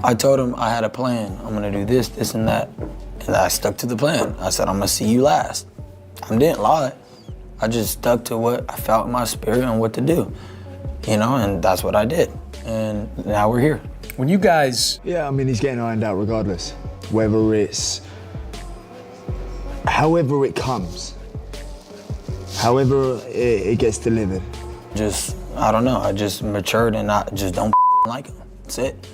I told him I had a plan. I'm gonna do this, this, and that. And I stuck to the plan. I said, I'm gonna see you last. I didn't lie. I just stuck to what I felt in my spirit and what to do. You know, and that's what I did. And now we're here. When you guys... Yeah, I mean, he's getting ironed out regardless. Whether it's... however it comes. However it gets delivered. Just, I don't know, I just matured and I just don't like him. That's it.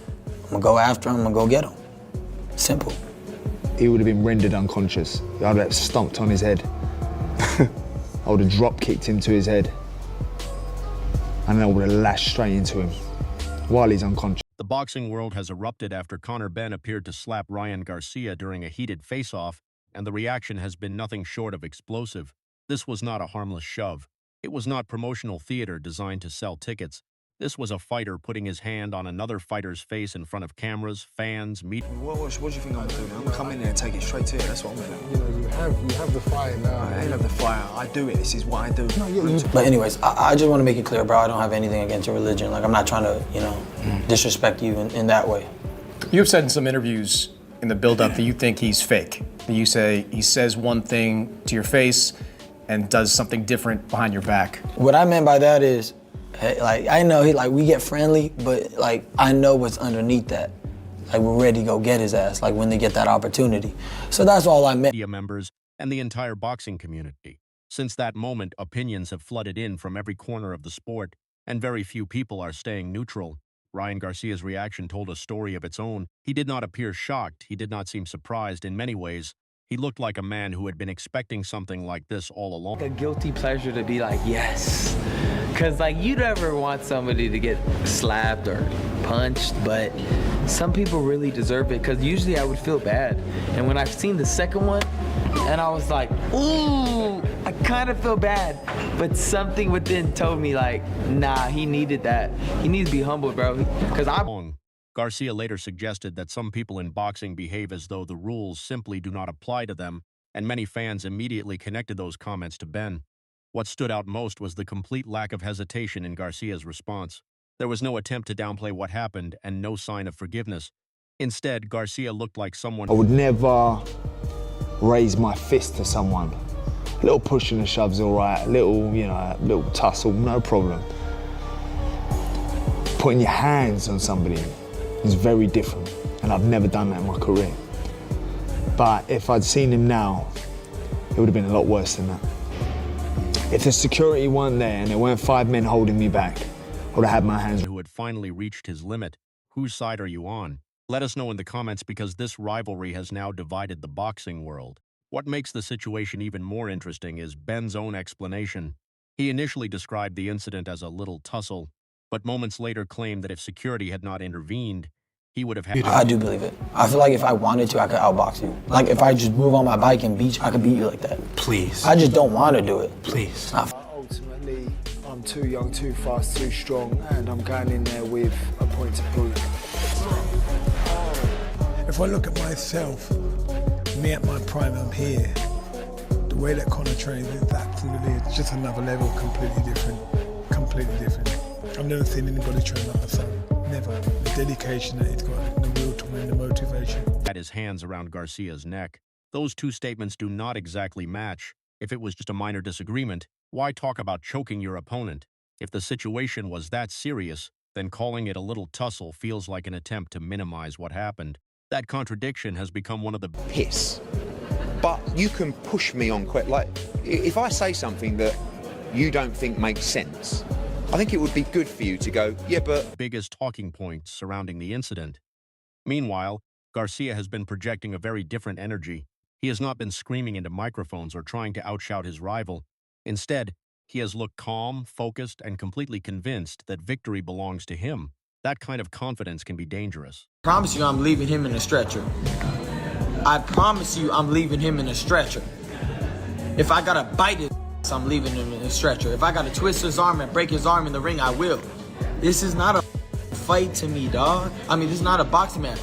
I'm gonna go after him, I'm gonna go get him. Simple. He would have been rendered unconscious. I'd have stomped on his head. I would have drop kicked into his head. And then I would have lashed straight into him while he's unconscious. The boxing world has erupted after Conor Benn appeared to slap Ryan Garcia during a heated face-off, and the reaction has been nothing short of explosive. This was not a harmless shove. It was not promotional theater designed to sell tickets. This was a fighter putting his hand on another fighter's face in front of cameras, fans, media. What do you think I'm doing? I'm gonna come in there and take it straight to you. That's what I'm gonna do. You know, you have the fire now. I ain't have the fire. I do it. This is what I do. But anyways, I just want to make it clear, bro, I don't have anything against your religion. Like, I'm not trying to, you know, disrespect you in that way. You've said in some interviews in the build-up that you think he's fake. You say he says one thing to your face and does something different behind your back. What I meant by that is, hey, like, I know we get friendly, but like, I know what's underneath that. Like, we're ready to go get his ass, like when they get that opportunity. So that's all I meant. Media members and the entire boxing community. Since that moment, opinions have flooded in from every corner of the sport, and very few people are staying neutral. Ryan Garcia's reaction told a story of its own. He did not appear shocked. He did not seem surprised in many ways. He looked like a man who had been expecting something like this all along. A guilty pleasure to be like, yes. Cause like, you never want somebody to get slapped or punched, but some people really deserve it, cause usually I would feel bad. And when I've seen the second one, and I was like, ooh, I kind of feel bad. But something within told me like, nah, he needed that. He needs to be humble, bro. Cause Garcia later suggested that some people in boxing behave as though the rules simply do not apply to them, and many fans immediately connected those comments to Benn. What stood out most was the complete lack of hesitation in Garcia's response. There was no attempt to downplay what happened and no sign of forgiveness. Instead, Garcia looked like someone... I would never raise my fist to someone. A little push and a shove's all right, a little, you know, a little tussle, no problem. Putting your hands on somebody is very different, and I've never done that in my career. But if I'd seen him now, it would have been a lot worse than that. If the security weren't there and there weren't 5 men holding me back, I would have had my hands... Who had finally reached his limit. Whose side are you on? Let us know in the comments, because this rivalry has now divided the boxing world. What makes the situation even more interesting is Benn's own explanation. He initially described the incident as a little tussle, but moments later claimed that if security had not intervened, he would have had... I do believe it. I feel like if I wanted to, I could outbox you. Like, if I just move on my bike and beat you, I could beat you like that. Please. I just don't want to do it. Please. Ultimately, I'm too young, too fast, too strong, and I'm going in there with a point to prove. If I look at myself, me at my prime, I'm here. The way that Conor trains is absolutely, it's just another level, completely different. Completely different. I've never seen anybody train like my son. Never. The dedication that he's got, the will to win, the motivation. Had his hands around Garcia's neck. Those two statements do not exactly match. If it was just a minor disagreement, why talk about choking your opponent? If the situation was that serious, then calling it a little tussle feels like an attempt to minimize what happened. That contradiction has become one of the... Piss. But you can push me on like, if I say something that you don't think makes sense, I think it would be good for you to go, yeah, but... Biggest talking points surrounding the incident. Meanwhile, Garcia has been projecting a very different energy. He has not been screaming into microphones or trying to outshout his rival. Instead, he has looked calm, focused, and completely convinced that victory belongs to him. That kind of confidence can be dangerous. I promise you I'm leaving him in a stretcher. I promise you I'm leaving him in a stretcher. If I gotta bite it, I'm leaving him in a stretcher. If I gotta twist his arm and break his arm in the ring, I will. This is not a fight to me, dog. I mean, this is not a boxing match.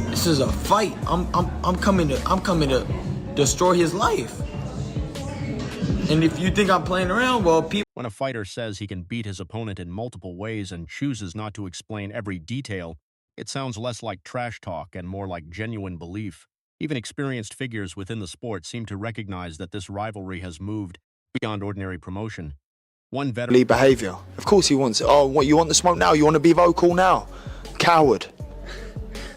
This is a fight. I'm coming to destroy his life. And if you think I'm playing around, well, people... When a fighter says he can beat his opponent in multiple ways and chooses not to explain every detail, it sounds less like trash talk and more like genuine belief. Even experienced figures within the sport seem to recognize that this rivalry has moved beyond ordinary promotion. One veteran behaviour. Of course he wants it. Oh, what, you want the smoke now? You want to be vocal now? Coward.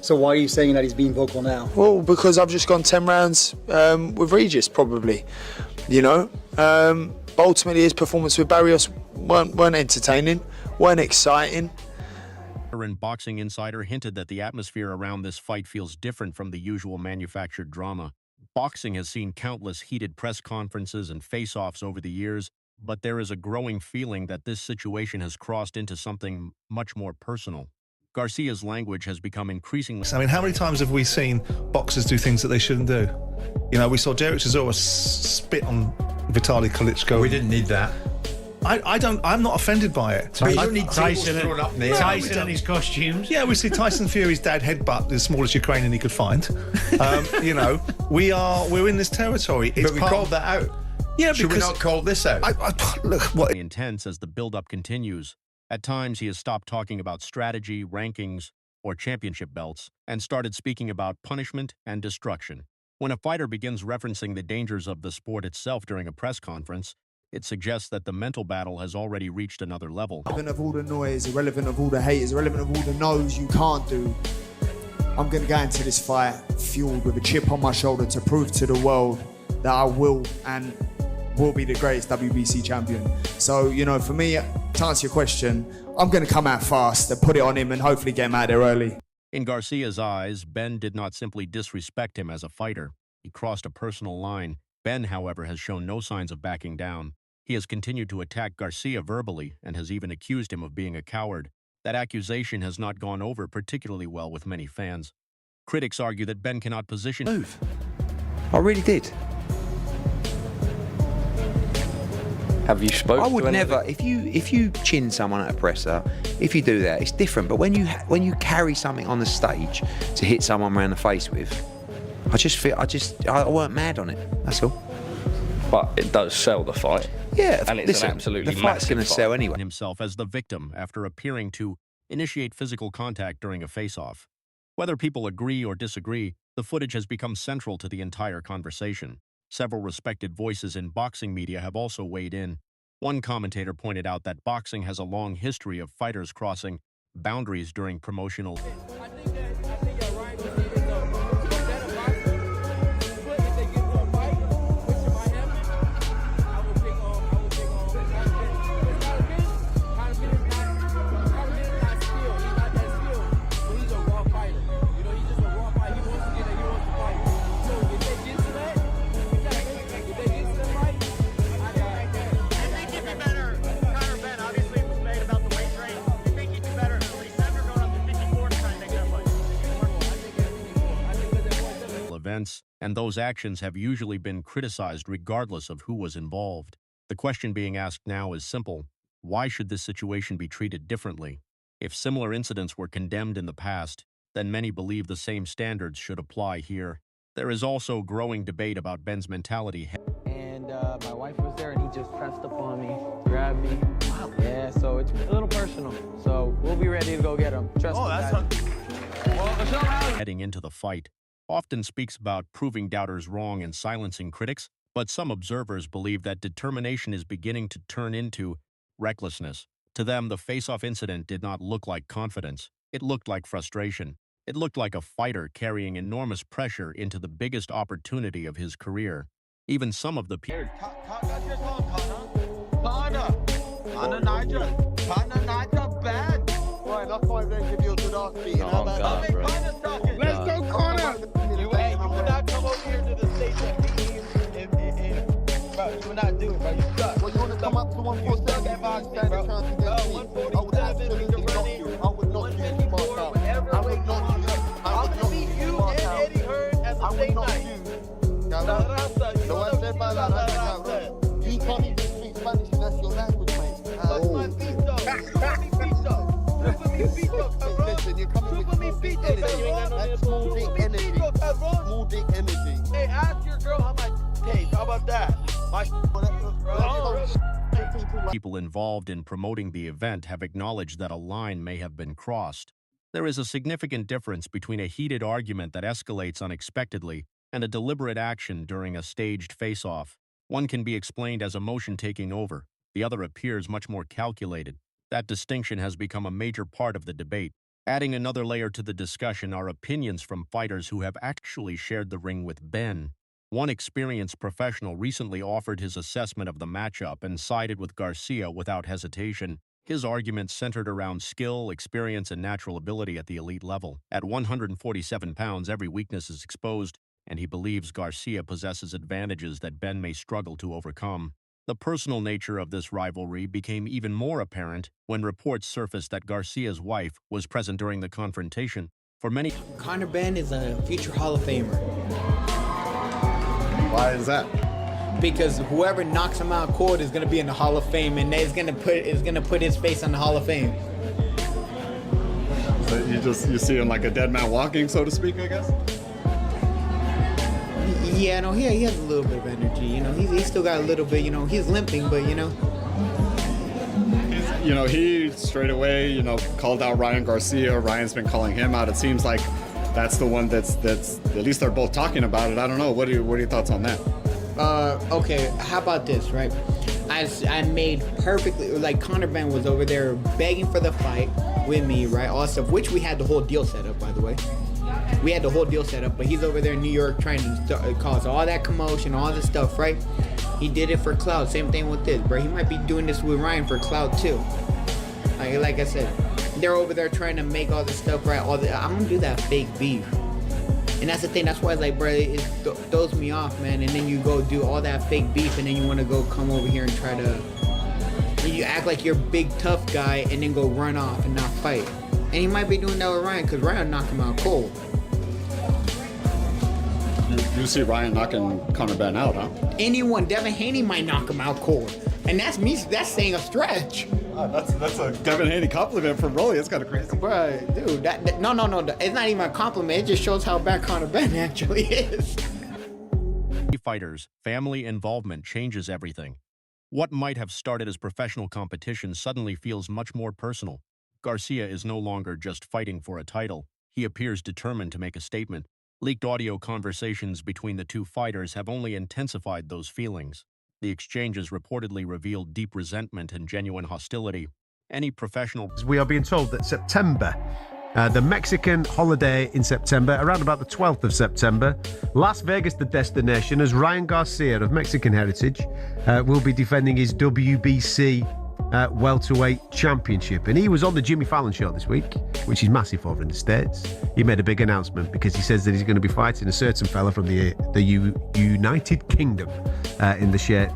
So why are you saying that he's being vocal now? Well, because I've just gone 10 rounds with Regis, probably. You know? But ultimately, his performance with Barrios weren't entertaining, weren't exciting. Boxing Insider hinted that the atmosphere around this fight feels different from the usual manufactured drama. Boxing has seen countless heated press conferences and face-offs over the years, but there is a growing feeling that this situation has crossed into something much more personal. Garcia's language has become increasingly... I mean, how many times have we seen boxers do things that they shouldn't do? You know, we saw Derek Chisora spit on Vitaly Klitschko. We didn't need that. I'm not offended by it. You don't need Tyson and his costumes. Yeah, we see Tyson Fury's dad headbutt the smallest Ukrainian he could find. You know, we're in this territory. But we called that out. Yeah, Should we not call this out? Look, what... intense as the build-up continues. At times, he has stopped talking about strategy, rankings, or championship belts, and started speaking about punishment and destruction. When a fighter begins referencing the dangers of the sport itself during a press conference, it suggests that the mental battle has already reached another level. Irrelevant of all the noise, irrelevant of all the haters, irrelevant of all the no's you can't do. I'm going to go into this fight fueled with a chip on my shoulder to prove to the world that I will be the greatest WBC champion. So, you know, for me, to answer your question, I'm going to come out fast and put it on him and hopefully get him out there early. In Garcia's eyes, Benn did not simply disrespect him as a fighter. He crossed a personal line. Benn, however, has shown no signs of backing down. He has continued to attack Garcia verbally and has even accused him of being a coward. That accusation has not gone over particularly well with many fans. Critics argue that Benn cannot position... Move. I really did. Have you spoken? I would never. If you chin someone at a presser, if you do that, it's different. But when you carry something on the stage to hit someone around the face with, I weren't mad on it. That's all. But it does sell the fight. Yeah, and it's an absolutely the fight's going to sell anyway. Himself as the victim after appearing to initiate physical contact during a face-off. Whether people agree or disagree, the footage has become central to the entire conversation. Several respected voices in boxing media have also weighed in. One commentator pointed out that boxing has a long history of fighters crossing boundaries during promotional... events, and those actions have usually been criticized regardless of who was involved. The question being asked now is simple. Why should this situation be treated differently? If similar incidents were condemned in the past, then many believe the same standards should apply here. There is also growing debate about Benn's mentality. And my wife was there and he just pressed up on me, grabbed me. Wow. Yeah, so it's a little personal. So we'll be ready to go get him. Trust me, Heading into the fight often speaks about proving doubters wrong and silencing critics, but some observers believe that determination is beginning to turn into recklessness. To them, the face-off incident did not look like confidence. It looked like frustration. It looked like a fighter carrying enormous pressure into the biggest opportunity of his career. Even some of the people... Let's go, Conor! You would not come over here to the stage and bro, you would not do it, bro. You suck. Well, you want to come up to 147 at boxing, bro? 147, we can run it. 154, whatever. I would knock you. I would beat you and Eddie Hearn at the same night. The one said by that, you can't even speak Spanish and that's your language, mate. That's my feet, though. Listen, you're coming with small dick energy. That's small dick energy. Small dick energy. Hey, ask your girl how my taste. How about that? My People involved in promoting the event have acknowledged that a line may have been crossed. There is a significant difference between a heated argument that escalates unexpectedly and a deliberate action during a staged face-off. One can be explained as emotion taking over. The other appears much more calculated. That distinction has become a major part of the debate. Adding another layer to the discussion are opinions from fighters who have actually shared the ring with Benn. One experienced professional recently offered his assessment of the matchup and sided with Garcia without hesitation. His argument centered around skill, experience, and natural ability at the elite level. At 147 pounds, every weakness is exposed, and he believes Garcia possesses advantages that Benn may struggle to overcome. The personal nature of this rivalry became even more apparent when reports surfaced that Garcia's wife was present during the confrontation. For many, Conor Benn is a future Hall of Famer. Why is that? Because whoever knocks him out cold is gonna be in the Hall of Fame, and is gonna put his face on the Hall of Fame. So you see him like a dead man walking, so to speak, I guess? Yeah, no, he has a little bit of energy. You know, he's still got a little bit. You know, he's limping, but you know. He straight away, called out Ryan Garcia. Ryan's been calling him out. It seems like that's the one that's at least they're both talking about it. I don't know. What are your thoughts on that? Okay, how about this, right? I made perfectly, like Conor Benn was over there begging for the fight with me, right? All stuff, which we had the whole deal set up, by the way. We had the whole deal set up, but he's over there in New York trying to cause all that commotion, all this stuff, right? He did it for clout. Same thing with this, bro. He might be doing this with Ryan for clout too. Like I said, they're over there trying to make all this stuff right. I'm gonna do that fake beef, and that's the thing. That's why it's like, bro, it throws me off, man. And then you go do all that fake beef, and then you want to go come over here and try to. You act like you're a big tough guy, and then go run off and not fight. And he might be doing that with Ryan, because Ryan knocked him out cold. You see Ryan knocking Conor Benn out, huh? Anyone, Devin Haney might knock him out cold. And that's saying a stretch. That's a Devin Haney compliment from Rolly. That's kind of crazy. Bro, dude, no. It's not even a compliment. It just shows how bad Conor Benn actually is. Fighters, family involvement changes everything. What might have started as professional competition suddenly feels much more personal. Garcia is no longer just fighting for a title. He appears determined to make a statement. Leaked audio conversations between the two fighters have only intensified those feelings. The exchanges reportedly revealed deep resentment and genuine hostility. Any professional... We are being told that September, the Mexican holiday in September, around about the 12th of September, Las Vegas, the destination, as Ryan Garcia of Mexican heritage will be defending his WBC welterweight championship. And he was on the Jimmy Fallon show this week, which is massive over in the States. He made a big announcement because he says that he's going to be fighting a certain fella from the United Kingdom in the shape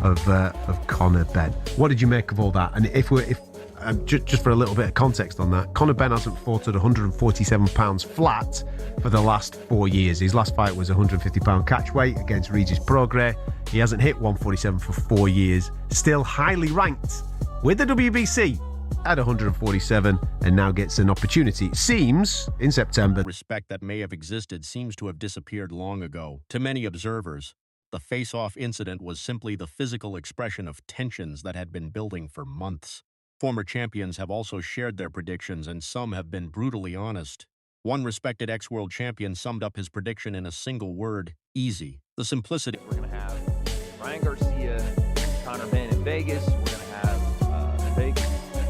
of Conor Benn. What did you make of all that? And just for a little bit of context on that, Conor Benn hasn't fought at 147 pounds flat for the last 4 years. His last fight was 150 pound catch weight against Regis Prograis. He hasn't hit 147 for 4 years. Still highly ranked with the WBC at 147, and now gets an opportunity, it seems, in September. Respect that may have existed seems to have disappeared long ago. To many observers, the face-off incident was simply the physical expression of tensions that had been building for months. Former champions have also shared their predictions, and some have been brutally honest. One respected ex-world champion summed up his prediction in a single word: easy. The simplicity. We're going to have Ryan Garcia, Conor Benn in Vegas.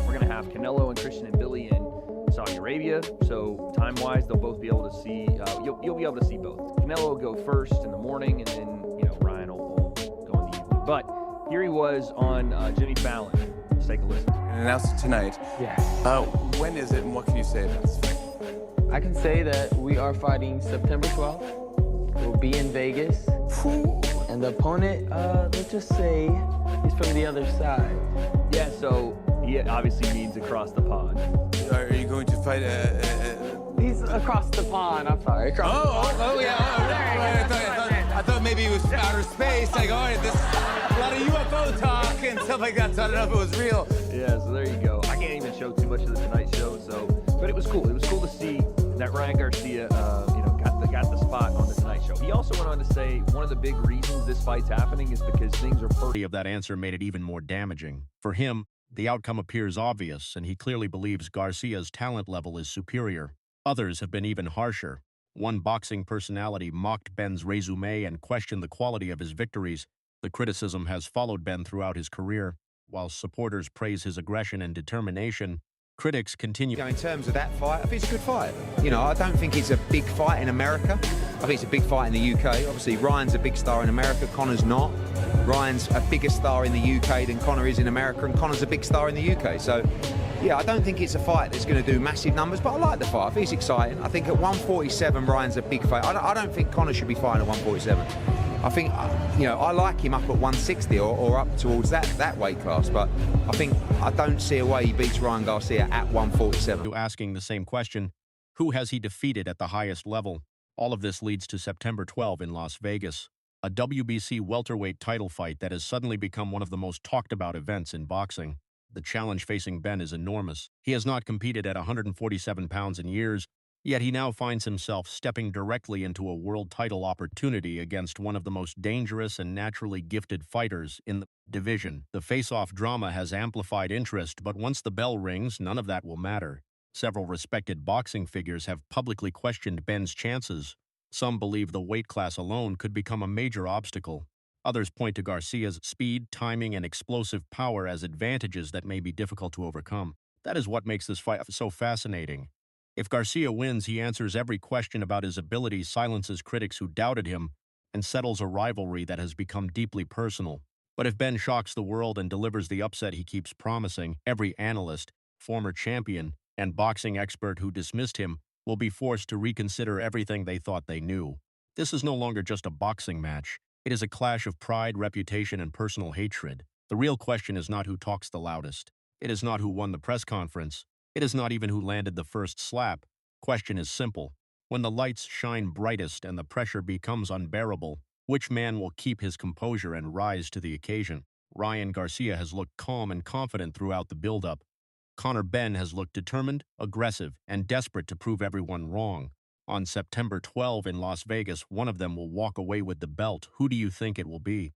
We're going to have Canelo and Christian and Billy in Saudi Arabia. So time-wise, they'll both be able to see. You'll be able to see both. Canelo will go first in the morning, and then Ryan will go in the evening. But here he was on Jimmy Fallon. Let's take a listen. And announced it tonight. Yeah. When is it, and what can you say about this fight? I can say that we are fighting September 12th. We'll be in Vegas. And the opponent, let's just say, he's from the other side. Yeah, so he obviously means across the pond. Are you going to fight He's across the pond, I'm sorry. Yeah. I thought maybe it was outer space. Like, all right, a lot of UFO talk and stuff like that, so I don't know if it was real. Yeah, so there you go. I can't even show too much of the Tonight Show, but it was cool. It was cool to see that Ryan Garcia, got that got the spot on the Tonight Show. He also went on to say one of the big reasons this fight's happening is because things are perfect. Of that answer made it even more damaging. For him, the outcome appears obvious, and he clearly believes Garcia's talent level is superior. Others have been even harsher. One boxing personality mocked Benn's resume and questioned the quality of his victories. The criticism has followed Benn throughout his career. While supporters praise his aggression and determination, critics continue. In terms of that fight, I think it's a good fight. You know, I don't think it's a big fight in America. I think it's a big fight in the UK. Obviously, Ryan's a big star in America, Conor's not. Ryan's a bigger star in the UK than Conor is in America, and Conor's a big star in the UK. So, yeah, I don't think it's a fight that's going to do massive numbers, but I like the fight. I think it's exciting. I think at 147, Ryan's a big fight. I don't think Conor should be fighting at 147. I think, you know, I like him up at 160 or up towards that weight class, but I don't see a way he beats Ryan Garcia at 147. Asking the same question, who has he defeated at the highest level? All of this leads to September 12 in Las Vegas, a WBC welterweight title fight that has suddenly become one of the most talked about events in boxing. The challenge facing Benn is enormous. He has not competed at 147 pounds in years, yet he now finds himself stepping directly into a world title opportunity against one of the most dangerous and naturally gifted fighters in the division. The face-off drama has amplified interest, but once the bell rings, none of that will matter. Several respected boxing figures have publicly questioned Benn's chances. Some believe the weight class alone could become a major obstacle. Others point to Garcia's speed, timing, and explosive power as advantages that may be difficult to overcome. That is what makes this fight so fascinating. If Garcia wins, he answers every question about his abilities, silences critics who doubted him, and settles a rivalry that has become deeply personal. But if Benn shocks the world and delivers the upset he keeps promising, every analyst, former champion, and boxing expert who dismissed him will be forced to reconsider everything they thought they knew. This is no longer just a boxing match. It is a clash of pride, reputation, and personal hatred. The real question is not who talks the loudest. It is not who won the press conference. It is not even who landed the first slap. Question is simple. When the lights shine brightest and the pressure becomes unbearable, which man will keep his composure and rise to the occasion? Ryan Garcia has looked calm and confident throughout the build-up. Conor Benn has looked determined, aggressive, and desperate to prove everyone wrong. On September 12 in Las Vegas, one of them will walk away with the belt. Who do you think it will be?